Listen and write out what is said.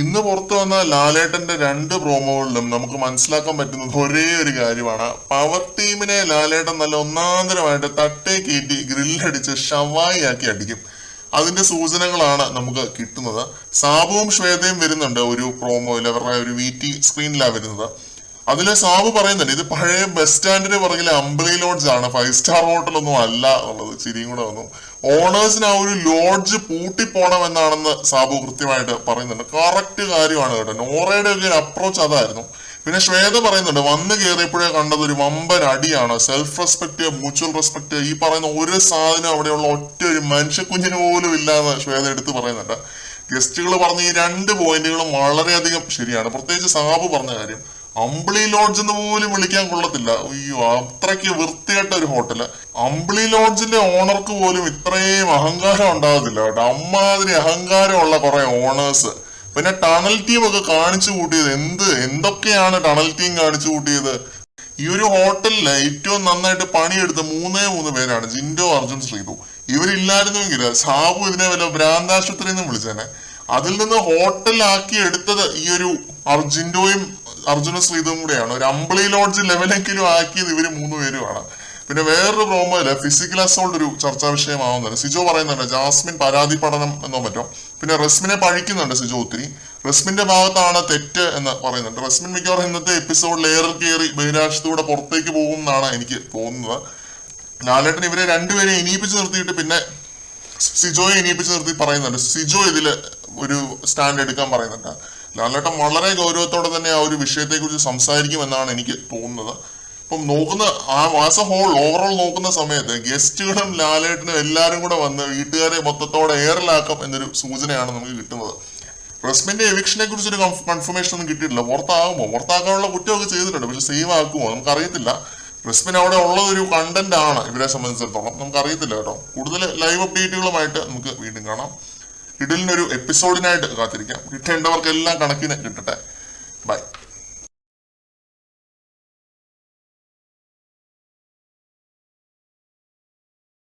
ഇന്ന് പുറത്തു വന്ന ലാലേട്ടന്റെ രണ്ട് പ്രോമോകളിലും നമുക്ക് മനസ്സിലാക്കാൻ പറ്റുന്നത് ഒരേ ഒരു കാര്യമാണ്. പവർ ടീമിനെ ലാലേട്ടൻ നല്ല ഒന്നാന്തരമായിട്ട് തട്ടേ കയറ്റി ഗ്രില്ലടിച്ച് ഷവായി ആക്കി അടിക്കും. അതിന്റെ സൂചനകളാണ് നമുക്ക് കിട്ടുന്നത്. സാബുവും ശ്വേതയും വരുന്നുണ്ട് ഒരു പ്രോമോയിൽ, അവരുടെ ഒരു VT സ്ക്രീനിലാണ് വരുന്നത്. അതിലെ സാബു പറയുന്നുണ്ട് ഇത് പഴയ ബസ് സ്റ്റാൻഡിന് പുറകിലെ അമ്പിളി ലോഡ്ജ് ആണ്, 5 സ്റ്റാർ ഹോട്ടൽ ഒന്നും അല്ല എന്നുള്ളത്. ചിരിയും കൂടെ വന്നു. ഓണേഴ്സിന് ആ ഒരു ലോഡ്ജ് പൂട്ടിപ്പോണമെന്നാണെന്ന് സാബു കൃത്യമായിട്ട് പറയുന്നുണ്ട്. കറക്റ്റ് കാര്യമാണ് കേട്ടോ. നോറയുടെ ഒക്കെ ഒരു അപ്രോച്ച് അതായിരുന്നു. പിന്നെ ശ്വേത പറയുന്നുണ്ട് വന്ന് കയറിയപ്പോഴേ കണ്ടത് ഒരു വമ്പൻ അടിയാണ്. സെൽഫ് റെസ്പെക്ട്, മ്യൂച്വൽ റെസ്പെക്ട്, ഈ പറയുന്ന ഒരു സാധനം അവിടെയുള്ള ഒറ്റ ഒരു മനുഷ്യക്കുഞ്ഞിന് പോലും ഇല്ലാന്ന് ശ്വേത എടുത്ത് പറയുന്നുണ്ട്. ഗസ്റ്റുകൾ പറഞ്ഞ ഈ 2 പോയിന്റുകളും വളരെയധികം ശരിയാണ്. പ്രത്യേകിച്ച് സാബു പറഞ്ഞ കാര്യം, അമ്പിളി ലോഡ്ജ് എന്ന് പോലും വിളിക്കാൻ കൊള്ളത്തില്ല. അയ്യോ, അത്രയ്ക്ക് വൃത്തികെട്ട ഒരു ഹോട്ടല്. അമ്പിളി ലോഡ്ജിന്റെ ഓണർക്ക് പോലും ഇത്രയും അഹങ്കാരം ഉണ്ടാകത്തില്ല കേട്ടോ. അമ്മാതിരി അഹങ്കാരമുള്ള കുറെ ഓണേഴ്സ്. പിന്നെ ടണൽ ടീം ഒക്കെ കാണിച്ചു കൂട്ടിയത് എന്തൊക്കെയാണ് ടണൽ ടീം കാണിച്ചു കൂട്ടിയത്. ഈ ഒരു ഹോട്ടലില് ഏറ്റവും നന്നായിട്ട് പണിയെടുത്ത 3 പേരാണ്, ജിൻഡോ, അർജുൻ, ശ്രീതു. ഇവരില്ലായിരുന്നുവെങ്കിൽ സാബു ഇതിനെ വല്ല ഭ്രാന്താശുപത്രി എന്നും വിളിച്ചേനെ. അതിൽ നിന്ന് ഹോട്ടലാക്കി എടുത്തത് ഈ ഒരു ജിൻഡോയും അർജുന ശ്രീതും കൂടെയാണ്. ഒരു അമ്പിളി ലോഡ്ജ് ലെവലെങ്കിലും ആക്കിയത് ഇവര് 3 പേരുമാണ്. പിന്നെ വേറൊരു പ്രോമോയില് ഫിസിക്കൽ അസോൾട്ട് ഒരു ചർച്ചാ വിഷയമാവുന്നുണ്ട്. സിജോ പറയുന്നുണ്ട് ജാസ്മിൻ പരാതി പഠനം എന്നോ മറ്റോ. പിന്നെ റസ്മിനെ പഴിക്കുന്നുണ്ട് സിജോ ഒത്തിരി. റസ്മിന്റെ ഭാഗത്താണ് തെറ്റ് എന്ന് പറയുന്നുണ്ട്. റസ്മിൻ മിക്കവാറും ഇന്നത്തെ എപ്പിസോഡിൽ എയറിൽ കയറി ബഹിരാകാശത്തൂടെ പുറത്തേക്ക് പോകും എന്നാണ് എനിക്ക് തോന്നുന്നത്. ലാലേട്ടൻ ഇവരെ 2 പേരെ ഇനിയിപ്പിച്ച് നിർത്തിയിട്ട് പിന്നെ സിജോയെ ഇനിയിപ്പിച്ച് നിർത്തി പറയുന്നുണ്ട്. സിജോ ഇതില് ഒരു സ്റ്റാൻഡ് എടുക്കാൻ പറയുന്നുണ്ട്. ലാലേട്ടൻ വളരെ ഗൗരവത്തോടെ തന്നെ ആ ഒരു വിഷയത്തെ കുറിച്ച് സംസാരിക്കുമെന്നാണ് എനിക്ക് തോന്നുന്നത്. ഇപ്പം ആസ് എ ഹോൾ ഓവറോൾ നോക്കുന്ന സമയത്ത് ഗസ്റ്റുകളും ലാലേട്ടനും എല്ലാരും കൂടെ വന്ന് വീട്ടുകാരെ മൊത്തത്തോടെ എയറിലാക്കും എന്നൊരു സൂചനയാണ് നമുക്ക് കിട്ടുന്നത്. റസ്മിന്റെ എവിക്ഷനെ കുറിച്ചൊരു കൺഫർമേഷൻ ഒന്നും കിട്ടിയിട്ടില്ല. പുറത്താക്കാനുള്ള കുറ്റമൊക്കെ ചെയ്തിട്ടുണ്ട്, പക്ഷെ സേവ് ആക്കുമോ നമുക്കറിയത്തില്ല. റസ്മിൻ അവിടെ ഉള്ളതൊരു കണ്ടന്റ് ആണ് ഇവരെ സംബന്ധിച്ചിടത്തോളം, നമുക്കറിയത്തില്ല കേട്ടോ. കൂടുതൽ ലൈവ് അപ്ഡേറ്റുകളുമായിട്ട് നമുക്ക് വീണ്ടും കാണാം. ഇടലിനൊരു എപ്പിസോഡിനായിട്ട് കാത്തിരിക്കാം. കിട്ടേണ്ടവർക്കെല്ലാം കണക്കിന് കിട്ടട്ടെ.